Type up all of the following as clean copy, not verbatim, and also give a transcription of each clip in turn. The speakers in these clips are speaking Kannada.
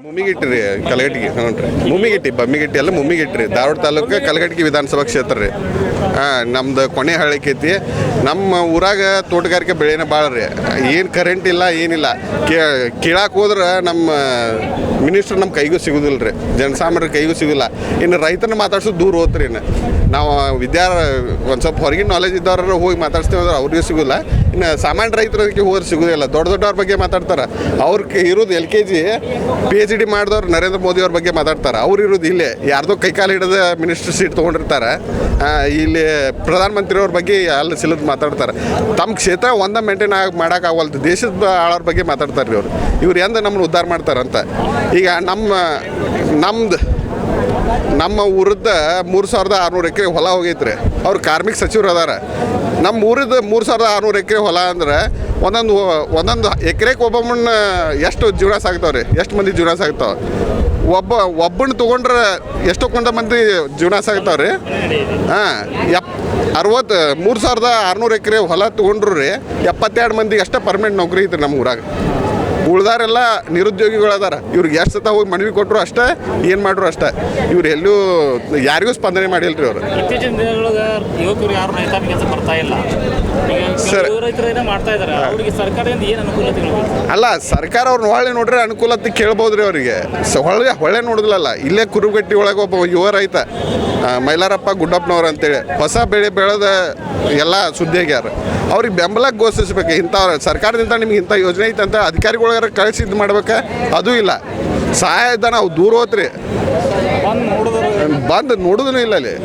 ಮುಮ್ಮಿಗಿಟ್ರಿ ಕಲಘಟಗಿ ಹ್ಞೂ ರೀ ಬಮ್ಮಿಗಿಟ್ಟಿ ಎಲ್ಲ ಮುಮ್ಮಿಗಿಟ್ರಿ ಧಾರವಾಡ ತಾಲೂಕು ಕಲಘಟಗಿ ವಿಧಾನಸಭಾ ಕ್ಷೇತ್ರ ರೀ. ನಮ್ದು ಕೊನೆ ಹಳ್ಳಿಕೈತಿ. ನಮ್ಮ ಊರಾಗ ತೋಟಗಾರಿಕೆ ಬೆಳೆನೇ ಭಾಳ ರೀ. ಏನು ಕರೆಂಟ್ ಇಲ್ಲ ಏನಿಲ್ಲ. ಕೇಳಕ್ಕೆ ಹೋದ್ರೆ ನಮ್ಮ ಮಿನಿಸ್ಟ್ರ್ ನಮ್ಮ ಕೈಗೂ ಸಿಗೋದಿಲ್ಲ ರೀ, ಜನಸಾಮಾನ್ಯರ ಕೈಗೂ ಸಿಗೋಲ್ಲ. ಇನ್ನು ರೈತನ ಮಾತಾಡ್ಸೋದು ದೂರ ಹೋತ್ರಿ. ನಾವು ಒಂದು ಸ್ವಲ್ಪ ಹೊರಗಿನ ನಾಲೆಜ್ ಇದ್ದವ್ರ ಹೋಗಿ ಮಾತಾಡ್ಸ್ತೀವಿ ಅಂದ್ರೆ ಅವ್ರಿಗೂ ಸಿಗೋಲ್ಲ. ಇನ್ನು ಸಾಮಾನ್ಯ ರೈತರಿಗೆ ಹೋದ್ರೆ ಸಿಗೋದಿಲ್ಲ. ದೊಡ್ಡವ್ರ ಬಗ್ಗೆ ಮಾತಾಡ್ತಾರೆ. ಅವ್ರಿಗೆ ಇರೋದು LKG PhD ಮಾಡಿದವ್ರು ನರೇಂದ್ರ ಮೋದಿ ಅವ್ರ ಬಗ್ಗೆ ಮಾತಾಡ್ತಾರೆ. ಅವ್ರು ಇರೋದು ಇಲ್ಲೇ ಯಾರ್ದೋ ಕೈಕಾಲು ಹಿಡಿದ ಮಿನಿಸ್ಟರ್ ಸೀಟ್ ತೊಗೊಂಡಿರ್ತಾರೆ. ಇಲ್ಲಿ ಪ್ರಧಾನಮಂತ್ರಿಯವ್ರ ಬಗ್ಗೆ ಅಲ್ಲಿ ಸಿಲದ್ ಮಾತಾಡ್ತಾರೆ. ತಮ್ಮ ಕ್ಷೇತ್ರ ಒಂದೇ ಮೇಂಟೈನ್ ಮಾಡೋಕ್ಕಾಗಲ್ದು, ದೇಶದ ಆಳೋರ ಬಗ್ಗೆ ಮಾತಾಡ್ತಾರೆ ರೀ ಅವ್ರು. ಇವ್ರು ಎಂದ ನಮ್ಮನ್ನು ಉದ್ಧಾರ ಮಾಡ್ತಾರಂತ. ಈಗ ನಮ್ಮ ಊರದ್ದು 3600 ಎಕರೆ ಹೊಲ ಹೋಗೈತ್ರಿ. ಅವ್ರು ಕಾರ್ಮಿಕ ಸಚಿವರು ಅದಾರ. ನಮ್ಮ ಊರದ್ದು 3600 ಎಕರೆ ಹೊಲ ಅಂದ್ರೆ ಒಂದೊಂದು ಎಕರೆಗೆ ಒಬ್ಬೊಬ್ಬನ ಎಷ್ಟು ಜೀವನ ಸಾಗ್ತಾವ್ರಿ, ಎಷ್ಟು ಮಂದಿ ಜೀವನ ಸಾಗ್ತಾವೆ. ಒಬ್ಬನ ತೊಗೊಂಡ್ರೆ ಎಷ್ಟೋ ಕೊಂಡ ಮಂದಿ ಜೀವನ ಸಾಗ್ತಾವ್ರಿ. 3600 ಎಕರೆ ಹೊಲ ತೊಗೊಂಡ್ರು ರೀ 72 ಮಂದಿಗೆ ಅಷ್ಟೇ ಪರ್ಮನೆಂಟ್ ನೌಕರಿ ಐತ್ರಿ ನಮ್ಮ ಊರಾಗ. ಉಳ್ದಾರೆಲ್ಲ ನಿರುದ್ಯೋಗಿಗಳು ಅದಾರ. ಇವ್ರಿಗೆ ಎಷ್ಟು ಸತ ಹೋಗಿ ಮನವಿ ಕೊಟ್ಟರು ಅಷ್ಟೇ, ಏನು ಮಾಡ್ರು ಅಷ್ಟೇ. ಇವ್ರು ಎಲ್ಲೂ ಯಾರಿಗೂ ಸ್ಪಂದನೆ ಮಾಡಿಲ್ಲ ರೀ ಅವರು. ಇತ್ತೀಚಿನ ದಿನಗಳೊಳಗೆ ಯುವಕರು ಯಾರು ರೈತಾಪಿ ಕೆಲಸ ಬರ್ತಾ ಇಲ್ಲ. ರೈತರು ಮಾಡ್ತಾ ಇದ್ದಾರೆ. ಅವರಿಗೆ ಸರ್ಕಾರದಿಂದ ಏನು ಅನುಕೂಲತೆಗಳು? ಅಲ್ಲ, ಸರ್ಕಾರ ಅವ್ರನ್ನ ಹೊಳ್ಳಿ ನೋಡ್ರಿ ಅನುಕೂಲತೆ ಕೇಳ್ಬೋದು ರೀ ಅವರಿಗೆ. ಹೊಳೆ ನೋಡಿದ್ಲಲ್ಲ. ಇಲ್ಲೇ ಕುರುಬಗಟ್ಟಿ ಒಳಗೆ ಒಬ್ಬ ಯುವ ರೈತ ಮೈಲಾರಪ್ಪ ಗುಡ್ಡಪ್ಪನವ್ರು ಅಂತೇಳಿ ಹೊಸ ಬೆಳೆ ಬೆಳೆದ ಎಲ್ಲ ಸುದ್ದಿಯಾಗ್ಯಾರ. ಅವ್ರಿಗೆ ಬೆಂಬಲ ಘೋಷಿಸ್ಬೇಕು. ಇಂಥ ಸರ್ಕಾರದಿಂದ ನಿಮ್ಗೆ ಇಂಥ ಯೋಜನೆ ಐತೆ ಅಂತ ಅಧಿಕಾರಿಗಳಿಗಾರ ಕಳಿಸಿ ಇದು ಮಾಡ್ಬೇಕು. ಅದೂ ಇಲ್ಲ. ಸಹಾಯಧನ ಅವು ದೂರ ಹೋತ್ರಿ, ಬಂದು ನೋಡೋದೂ ಇಲ್ಲ ಅಲ್ಲಿ.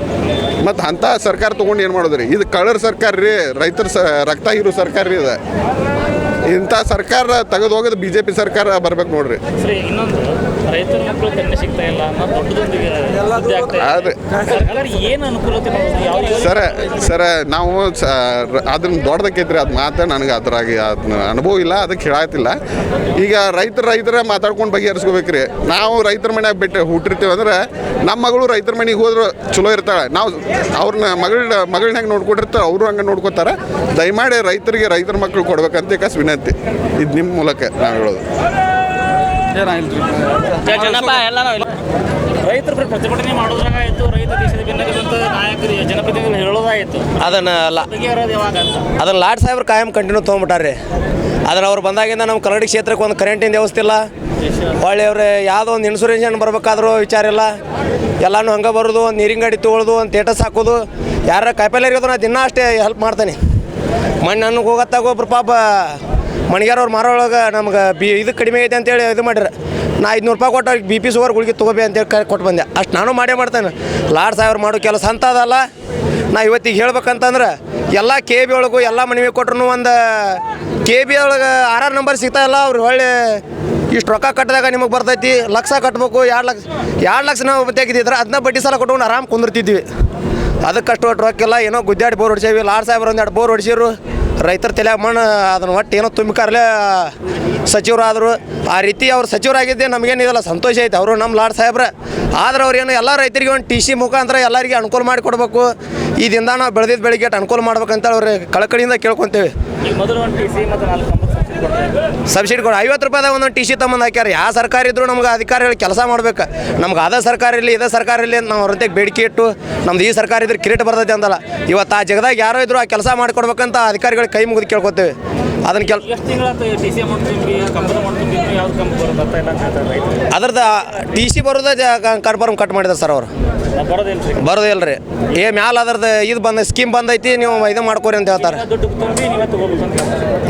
ಮತ್ತು ಅಂಥ ಸರ್ಕಾರ ತೊಗೊಂಡು ಏನು ಮಾಡೋದ್ರಿ? ಇದು ಕಳ್ಳರ ಸರ್ಕಾರ ರೀ, ರೈತರ ರಕ್ತ ಹೀರೋ ಸರ್ಕಾರ ರೀ. ಇದು ಇಂಥ ಸರ್ಕಾರ ತೆಗೆದು ಹೋಗೋದು BJP ಸರ್ಕಾರ ಬರ್ಬೇಕು ನೋಡ್ರಿ. ಇನ್ನೊಂದು ರೈತರ ಮಕ್ಕಳು ಕನ್ಯೆ ಸಿಗ್ತಾ ಇಲ್ಲ. ಸರ ನಾವು ಅದನ್ನ ದೊಡ್ಡದಕ್ಕೈತ್ರಿ. ಅದು ಮಾತು ನನಗೆ ಅದ್ರಾಗ ಅದನ್ನ ಅನುಭವ ಇಲ್ಲ, ಅದಕ್ಕೆ ಹೇಳತ್ತಿಲ್ಲ. ಈಗ ರೈತರ ಮಾತಾಡ್ಕೊಂಡು ಬಗೆಹರಿಸ್ಕೋಬೇಕ್ರಿ. ನಾವು ರೈತರ ಮನ್ಯಾಗ ಬಿಟ್ಟು ಹುಟ್ಟಿರ್ತೀವಿ ಅಂದ್ರೆ ನಮ್ಮ ಮಗಳು ರೈತರ ಮನೆಗೆ ಹೋದ್ರೆ ಚಲೋ ಇರ್ತಾಳೆ. ನಾವು ಅವ್ರನ್ನ ಮಗಳನ್ನಾಗ ನೋಡ್ಕೊಂಡಿರ್ತಾರೆ, ಅವರು ಹಂಗೆ ನೋಡ್ಕೋತಾರೆ. ದಯಮಾಡಿ ರೈತರ ಮಕ್ಕಳು ಕೊಡ್ಬೇಕಂತ ವಿನಂತಿ. ಇದು ನಿಮ್ಮ ಮೂಲಕ ನಾವು ಹೇಳೋದು. ರೈತರು ಪ್ರತಿಭಟನೆ ಮಾಡೋದ್ರಾಗಾಯ್ತು, ರೈತ ದೇಶದ ಬೆನ್ನೆಲುಬು ನಾಯಕರು ಜನಪ್ರತಿನಿಧಿಗಳು ಹೇಳೋದಾಯಿತು. ಅದನ್ನ ಲಾಡ್ ಸಾಹೇಬ್ರು ಕಾಯಂ ಕಂಟಿನ್ಯೂ ತೊಗೊಂಬಿಟ್ಟಾರ್ರಿ. ಅದನ್ನು ಅವ್ರು ಬಂದಾಗಿಂದ ನಮ್ಮ ಕಲ್ಲಡಿ ಕ್ಷೇತ್ರಕ್ಕೆ ಒಂದು ಕರೆಂಟಿನ ವ್ಯವಸ್ಥೆ ಇಲ್ಲ. ಹೊಳ್ಳಿ ಅವ್ರೆ ಯಾವುದೋ ಒಂದು ಇನ್ಸೂರೆನ್ಸ್ ಬರಬೇಕಾದ್ರೂ ವಿಚಾರ ಇಲ್ಲ. ಎಲ್ಲನೂ ಹಂಗೆ ಬರೋದು, ಒಂದು ನೀರಿನ ಗಾಡಿ ತೊಗೊಳ್ಳೋದು, ಒಂದು ಥಿಯೇಟರ್ಸ್ ಹಾಕೋದು. ಯಾರ ಕಾಯಿಪಲ್ಲೆ ಇರೋದು ನಾ ದಿನ ಅಷ್ಟೇ ಹೆಲ್ಪ್ ಮಾಡ್ತಾನೆ. ಮಣ್ಣು ನನಗೆ ಹೋಗತ್ತಾಗ ಒಬ್ರು ಪಾಪ ಮಣಿಗಾರವ್ರು ಮಾರೋಳಗೆ ನಮ್ಗೆ ಇದು ಕಡಿಮೆ ಐತೆ ಅಂತೇಳಿ ಇದು ಮಾಡಿರ. ನಾ 500 ರೂಪಾಯಿ ಕೊಟ್ಟು ಅವ್ರಿಗೆ BP ಶುಗರ್ ಗುಳಿಗೆ ತೊಗೋಬಿ ಅಂತೇಳಿ ಕೊಟ್ಟು ಬಂದೆ. ಅಷ್ಟು ನಾನು ಮಾಡ್ತೇನೆ. ಲಾಡ್ ಸಾಹೇಬ್ರು ಮಾಡೋ ಕೆಲಸ ಅಂತದಲ್ಲ. ನಾ ಇವತ್ತಿಗೆ ಹೇಳ್ಬೇಕಂತಂದ್ರೆ ಎಲ್ಲ KB ಒಳಗೂ ಎಲ್ಲ ಮನವಿ ಕೊಟ್ರು ಒಂದು KB ಒಳಗೆ 6 ನಂಬರ್ ಸಿಗ್ತಾಯಿಲ್ಲ. ಅವ್ರು ಹೊಳ್ಳಿ ಇಷ್ಟು ರೊಕ್ಕ ಕಟ್ಟಿದಾಗ ನಿಮಗೆ ಬರ್ತೈತಿ, ಲಕ್ಷ ಕಟ್ಬೇಕು, 2 ಲಕ್ಷ ನಾವು ತೆಗೆದಿದ್ರೆ ಅದನ್ನ ಬಡ್ಡಿ ಸಾಲ ಕೊಟ್ಕೊಂಡು ಆರಾಮ್ ಕುಂದಿರ್ತಿದ್ವಿ. ಅದಕ್ಕಷ್ಟು ಒಟ್ಟು ರೊಕ್ಕಿಲ್ಲ. ಏನೋ ಗುದ್ದಾಡಿ ಬೋರ್ ಹೊಡ್ಸೇವಿ. ಲಾಡ್ ಸಾಹೇಬ್ರು 2 ಬೋರ್ ಹೊಡ್ಸಿರು. ರೈತರ ತಲೆ ಮಣ್ಣು ಅದನ್ನು ಒಟ್ಟು ಏನೋ ತುಂಬಿಕಾರಲೇ ಸಚಿವರಾದರು. ಆ ರೀತಿ ಅವ್ರು ಸಚಿವರಾಗಿದ್ದೆ ನಮಗೇನಿದೆಲ್ಲ ಸಂತೋಷ ಐತೆ. ಅವರು ನಮ್ಮ ಲಾಡ್ ಸಾಹೇಬ್ರೆ. ಆದ್ರೆ ಅವ್ರೇನು ಎಲ್ಲ ರೈತರಿಗೆ ಒಂದು TC ಮುಖಾಂತರ ಎಲ್ಲರಿಗೆ ಅನುಕೂಲ ಮಾಡಿ ಕೊಡಬೇಕು. ಇದರಿಂದ ನಾವು ಬೆಳೆದಿದ್ದು ಬೆಳಿಗ್ಗೆ ಅನುಕೂಲ ಮಾಡ್ಬೇಕಂತ ಅವ್ರಿಗೆ ಕಳಕಳಿಯಿಂದ ಕೇಳ್ಕೊತೇವೆ. ಸಬ್ಸಿಡಿ ಕೊಡು 50 ರೂಪಾಯಿದಾಗ ಒಂದೊಂದು TC ತಗೊಂಡು ಹಾಕ್ಯಾರ. ಯಾವ ಸರ್ಕಾರ ಇದ್ದರೂ ನಮ್ಗೆ ಅಧಿಕಾರಿಗಳು ಕೆಲಸ ಮಾಡ್ಬೇಕು. ನಮ್ಗೆ ಅದೇ ಸರ್ಕಾರ ಇರಲಿ ಇದೇ ಸರ್ಕಾರ ಇರಲಿ ಅಂತ ನಾವು ಅವ್ರಂತೆ ಬೇಡಿಕೆ ಇಟ್ಟು ನಮ್ದು ಈ ಸರ್ಕಾರ ಇದ್ರೆ ಕಿರೀಟ ಬರ್ತೈತೆ ಅಂತಲ್ಲ. ಇವತ್ತು ಆ ಜಗದಾಗ ಯಾರೋ ಇದ್ರು ಆ ಕೆಲಸ ಮಾಡಿಕೊಡ್ಬೇಕಂತ ಅಧಿಕಾರಿಗಳಿಗೆ ಕೈ ಮುಗಿದು ಕೇಳ್ಕೊತೇವೆ. ಅದನ್ನು ಅದ್ರದ್ದು TC ಬರೋದು ಕನ್ಫರ್ಮ್ ಕಟ್ ಮಾಡಿದ್ದಾರೆ ಸರ್ ಅವರು. ಬರೋದೇ ಇಲ್ಲ ರೀ. ಮ್ಯಾಲ ಅದ್ರದ್ದು ಇದು ಸ್ಕೀಮ್ ಬಂದೈತಿ, ನೀವು ಇದು ಮಾಡ್ಕೋರಿ ಅಂತ ಹೇಳ್ತಾರೆ.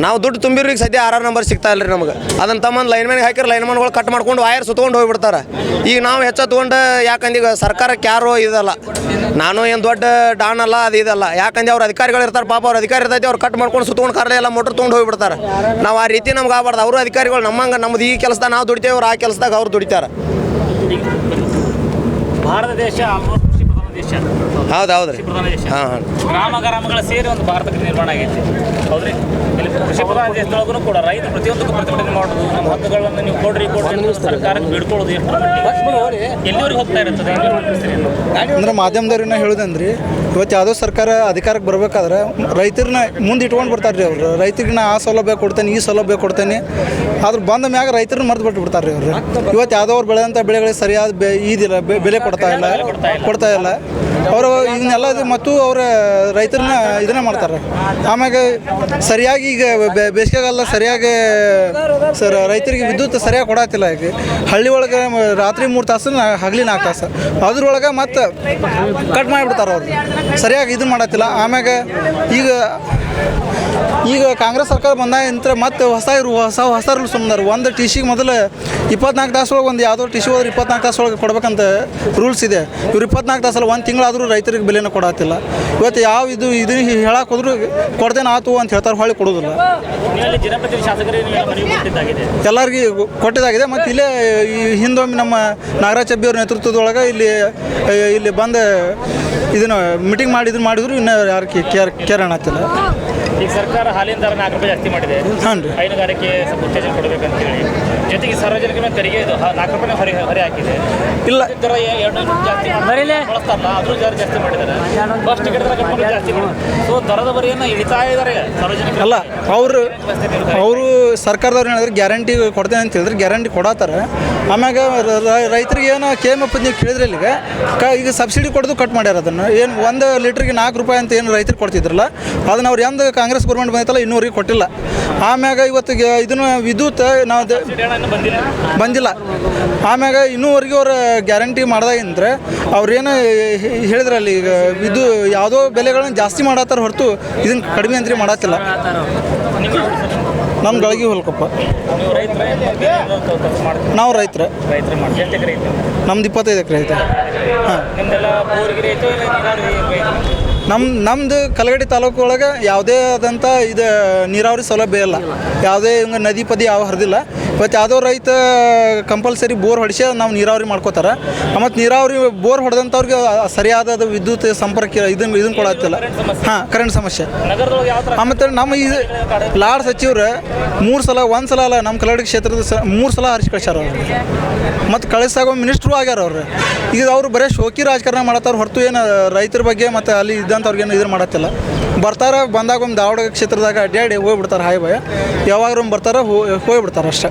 ನಾವು ದುಡ್ಡು ತುಂಬಿರಿಗೆ ಸದ್ಯ 6 ನಂಬರ್ ಸಿಗ್ತಾ ಇಲ್ಲ ರೀ ನಮ್ಗೆ. ಅದನ್ನು ತಮ್ಮಂದು ಲೈನ್ಮನ್ಗೆ ಹಾಕಿರೋ ಲೈನ್ಮನ್ಗಳು ಕಟ್ ಮಾಡ್ಕೊಂಡು ವೈರ್ ಸುತ್ಕೊಂಡು ಹೋಗ್ಬಿಡ್ತಾರೆ. ಈಗ ನಾವು ತೊಗೊಂಡು ಯಾಕಂದ್ರೆ ಈಗ ಸರ್ಕಾರಕ್ಕೆ ಯಾರು ಇದಲ್ಲ, ನಾನು ಏನು ದೊಡ್ಡ ಡಾನ್ ಅಲ್ಲ, ಅದು ಇದಲ್ಲ. ಯಾಕಂದ್ರೆ ಅವ್ರು ಅಧಿಕಾರಿಗಳು ಇರ್ತಾರೆ, ಪಾಪ ಅವ್ರು ಅಧಿಕಾರಿ ಇರ್ತೈತಿ, ಅವ್ರು ಕಟ್ ಮಾಡ್ಕೊಂಡು ಸುತ್ಕೊಂಡು ಕರಲೆ ಎಲ್ಲ ಮೋಟ್ರ್ ತೊಗೊಂಡು ಹೋಗ್ಬಿಡ್ತಾರೆ. ನಾವು ಆ ರೀತಿ ನಮ್ಗೆ ಆಗಬಾರ್ದು. ಅವರು ಅಧಿಕಾರಿಗಳು ನಮ್ಮಂಗೆ ನಮ್ದು ಈ ಕೆಲಸದಾಗ ನಾವು ದುಡಿತೇವೆ, ಅವ್ರು ಆ ಕೆಲಸದಾಗ ಅವ್ರು ದುಡಿತಾರೆ. ಭಾರತ ದೇಶ ಆಲ್ಮೋಸ್ಟ್ ಕೃಷಿ ಪ್ರಧಾನ ದೇಶ. ಹೌದು ರೀ. ಪ್ರಧಾನ ದೇಶ. ಹಾಂ ಗ್ರಾಮಗಳ ಸೇರಿ ಒಂದು ಭಾರತಕ್ಕೆ ನಿರ್ಮಾಣ ಆಗೈತಿ. ಹೌದ್ರಿ, ಇಲ್ಲಿ ಕೃಷಿ ಪ್ರಧಾನ ದೇಶದೊಳಗೂ ಕೂಡ ರೈತರು ಪ್ರತಿಯೊಂದಕ್ಕೂ ಪ್ರತಿಭಟನೆ ಮಾಡೋದು, ನಮ್ಮ ಹಕ್ಕುಗಳನ್ನು ನೀವು ಕೊಡ್ರಿ ಅಂತ ಸರ್ಕಾರಕ್ಕೆ ಬಿಡ್ಕೊಳ್ಳೋದು ಎಲ್ಲಿವರೆಗೆ ಹೋಗ್ತಾ ಇರ್ತದೆ? ಅಂದ್ರೆ ಮಾಧ್ಯಮದವ್ರನ್ನ ಹೇಳೋದಂದ್ರಿ, ಇವತ್ತು ಯಾವುದೋ ಸರ್ಕಾರ ಅಧಿಕಾರಕ್ಕೆ ಬರ್ಬೇಕಾದ್ರೆ ರೈತರನ್ನ ಮುಂದೆ ಇಟ್ಕೊಂಡು ಬರ್ತಾರೆ ರೀ ಅವರು. ರೈತರಿಗೆ ನಾ ಆ ಸೌಲಭ್ಯ ಕೊಡ್ತೇನೆ, ಈ ಸೌಲಭ್ಯ ಕೊಡ್ತೇನೆ, ಆದ್ರೆ ಬಂದ ಮ್ಯಾಗ ರೈತರನ್ನ ಮರ್ತು ಬಿಟ್ಟು ಬಿಡ್ತಾರೆ ರೀ ಅವರು. ಇವತ್ತು ಯಾವುದೋ ಅವ್ರು ಬೆಳೆದಂಥ ಬೆಳೆಗಳಿಗೆ ಸರಿಯಾದ ಇದಿಲ್ಲ, ಬೆಲೆ ಕೊಡ್ತಾ ಇಲ್ಲ ಅವರು. ಇದನ್ನೆಲ್ಲ ಮತ್ತು ಅವರ ರೈತರನ್ನ ಇದನ್ನೇ ಮಾಡ್ತಾರೆ. ಆಮ್ಯಾಗ ಸರಿಯಾಗಿ ಈಗ ಬೇಸಿಗೆಗಾಲ ಸರಿಯಾಗಿ ರೈತರಿಗೆ ವಿದ್ಯುತ್ ಸರಿಯಾಗಿ ಕೊಡತ್ತಿಲ್ಲ. ಈಗ ಹಳ್ಳಿ ಒಳಗೆ ರಾತ್ರಿ 3 ತಾಸು ಹಗಲಿ 4 ತಾಸು ಅದ್ರೊಳಗೆ ಮತ್ತೆ ಕಟ್ ಮಾಡಿಬಿಡ್ತಾರೆ ಅವ್ರು, ಸರಿಯಾಗಿ ಇದನ್ನು ಮಾಡತ್ತಿಲ್ಲ. ಆಮ್ಯಾಗ ಈಗ ಕಾಂಗ್ರೆಸ್ ಸರ್ಕಾರ ಬಂದಾಗ ಮತ್ತೆ ಹೊಸ ರೂಲ್ಸ್ ಬಂದಾರ. ಒಂದು ಟಿಸಿಗೆ ಮೊದಲು 24 ತಾಸು ಒಳಗೆ ಒಂದು ಯಾವುದೋ ಟಿಸಿ ಹೋದ್ರೆ 24 ತಾಸು ಒಳಗೆ ಕೊಡ್ಬೇಕಂತ ರೂಲ್ಸ್ ಇದೆ. ಇವ್ರು 24 ತಾಸಲ್ಲ, 1 ತಿಂಗಳಾದರೂ ರೈತರಿಗೆ ಬೆಲೆನ ಕೊಡತ್ತಿಲ್ಲ. ಇವತ್ತು ಯಾವ ಇದನ್ನು ಹೇಳಕ್ಕೆ ಹೋದ್ರು ಕೊಡ್ದೇನೆ ಆತು ಅಂತ ಹೇಳ್ತಾರೆ, ಹೊಳ್ಳಿ ಕೊಡೋದಿಲ್ಲ. ಎಲ್ಲರಿಗೂ ಕೊಟ್ಟಿದ್ದಾಗಿದೆ. ಮತ್ತು ಇಲ್ಲೇ ಹಿಂದೊಮ್ಮೆ ನಮ್ಮ ನಾಗರಾಜ್ ಚಬ್ಬಿ ಅವ್ರ ನೇತೃತ್ವದೊಳಗೆ ಇಲ್ಲಿ ಬಂದು ಇದನ್ನು ಮೀಟಿಂಗ್ ಮಾಡಿದ್ರು ಇನ್ನೂ ಯಾರು ಕೇರ್ ಅನ್ನತ್ತಿಲ್ಲ. ಈಗ ಸರ್ಕಾರ ಹಾಲಿನ ದರ 4 ರೂಪಾಯಿ ಜಾಸ್ತಿ ಮಾಡಿದೆ. ಹಾಂ ರೀ. ಹೈನುಗಾರಿಕೆ ಸ್ವಲ್ಪ ಉತ್ತೇಜನ ಕೊಡಬೇಕಂತೇಳಿ, ಜೊತೆಗೆ ಸಾರ್ವಜನಿಕರ ತೆರಿಗೆ ಇದು 4 ರೂಪಾಯಿ ಹೊರೆ ಹಾಕಿದೆ. ಇಲ್ಲ ದರ 2 ಜಾಸ್ತಿ ಬಳಸ್ತಾರಲ್ಲ, ಅದ್ರ ದರ ಜಾಸ್ತಿ ಮಾಡಿದ್ದಾರೆ. ಫಸ್ಟ್ ಟಿಕೆಟ್ ದರ ಕಟ್ಕೊಂಡು ಜಾಸ್ತಿ ಮಾಡಿದ್ದಾರೆ. ಸೊ ದರದ ಬರಿಯನ್ನು ಇಳಿತಾ ಇದ್ದಾರೆ ಸಾರ್ವಜನಿಕರು. ಅಲ್ಲ, ಅವರು ಸರ್ಕಾರದವ್ರು ಹೇಳಿದ್ರೆ ಗ್ಯಾರಂಟಿ ಕೊಡ್ತೇನೆ ಅಂತ ಹೇಳಿದ್ರೆ ಗ್ಯಾರಂಟಿ ಕೊಡತ್ತಾರೆ. ಆಮ್ಯಾಗ ರೈತರಿಗೆ ಏನು KMF ನೀವು ಕೇಳಿದ್ರೆ ಇಲ್ಲಿಗೆ ಈಗ ಸಬ್ಸಿಡಿ ಕೊಡೋದು ಕಟ್ ಮಾಡ್ಯಾರ. ಅದನ್ನು ಏನು 1 ಲೀಟ್ರಿಗೆ 4 ರೂಪಾಯಿ ಅಂತ ಏನು ರೈತರಿಗೆ ಕೊಡ್ತಿದ್ರಲ್ಲ, ಅದನ್ನು ಅವ್ರು ಎಂದು ಕಾಂಗ್ರೆಸ್ ಗೌರ್ಮೆಂಟ್ ಬಂದಿತ್ತಲ್ಲ ಇನ್ನೂವರೆಗೆ ಕೊಟ್ಟಿಲ್ಲ. ಆಮ್ಯಾಗ ಇವತ್ತಿಗೆ ಇದನ್ನು ವಿದ್ಯುತ್ ನಾವು ಬಂದಿಲ್ಲ. ಆಮ್ಯಾಗ ಇನ್ನೂವರೆಗೆ ಅವ್ರು ಗ್ಯಾರಂಟಿ ಮಾಡ್ದಾಗಿಂದ್ರೆ ಅವ್ರೇನು ಹೇಳಿದ್ರಲ್ಲಿ ಈಗ ಯಾವುದೋ ಬೆಲೆಗಳನ್ನ ಜಾಸ್ತಿ ಮಾಡತ್ತಾರ ಹೊರತು ಇದನ್ನು ಕಡಿಮೆ ಅಂತ ಮಾಡತ್ತಿಲ್ಲ. ನಮ್ಮ ಗಳಗಿ ಹೊಲ್ಕೊಪ್ಪ. ನಾವು ರೈತರು. ನಮ್ದು 25 ಎಕರೆ ಐತೆ. ಹಾಂ, ನಮ್ಮದು ಕಲಗಡಿ ತಾಲೂಕು ಒಳಗೆ ಯಾವುದೇ ಆದಂಥ ನೀರಾವರಿ ಸೌಲಭ್ಯ ಇಲ್ಲ. ಯಾವುದೇ ಹಿಂಗೆ ನದಿ ಪದಿ ಯಾವ ಹರಿದಿಲ್ಲ. ಇವತ್ತು ಯಾವುದೋ ರೈತ ಕಂಪಲ್ಸರಿ ಬೋರ್ ಹೊಡಿಸಿ ನಾವು ನೀರಾವರಿ ಮಾಡ್ಕೋತಾರೆ. ಮತ್ತು ನೀರಾವರಿ ಬೋರ್ ಹೊಡೆದಂಥವ್ರಿಗೆ ಸರಿಯಾದ ವಿದ್ಯುತ್ ಸಂಪರ್ಕ ಇದನ್ನು ಕೊಡತ್ತಿಲ್ಲ. ಹಾಂ, ಕರೆಂಟ್ ಸಮಸ್ಯೆ. ಮತ್ತು ನಮ್ಮ ಲಾಡ್ ಸಚಿವರು 3 ಸಲ, 1 ಸಲ ಅಲ್ಲ, ನಮ್ಮ ಕಲಗಡಿ ಕ್ಷೇತ್ರದ 3 ಸಲ ಹರಿಸಿ ಕಳಿಸ್ಯಾರ ಅವರು. ಮತ್ತು ಕಳಿಸಾಗೋ ಮಿನಿಸ್ಟ್ರು ಆಗ್ಯಾರ ಅವ್ರು. ಈಗ ಅವರು ಬರೀ ಶೋಕಿ ರಾಜಕಾರಣ ಮಾಡತ್ತಾರೆ ಹೊರತು ಏನು ರೈತರ ಬಗ್ಗೆ ಮತ್ತು ಅಲ್ಲಿ ಇದ್ದಂಥವ್ರಿಗೇನು ಇದನ್ನು ಮಾಡತ್ತಿಲ್ಲ. ಬಂದಾಗ ಒಂದು ಧಾರವಾಡ ಕ್ಷೇತ್ರದಾಗ ಅಡ್ಡಾಡಿ ಹೋಗ್ಬಿಡ್ತಾರೆ. ಹಾಯ್ ಭಯ ಯಾವಾಗ್ರೂ ಬರ್ತಾರೆ, ಹೋಗ್ಬಿಡ್ತಾರೆ ಅಷ್ಟೇ.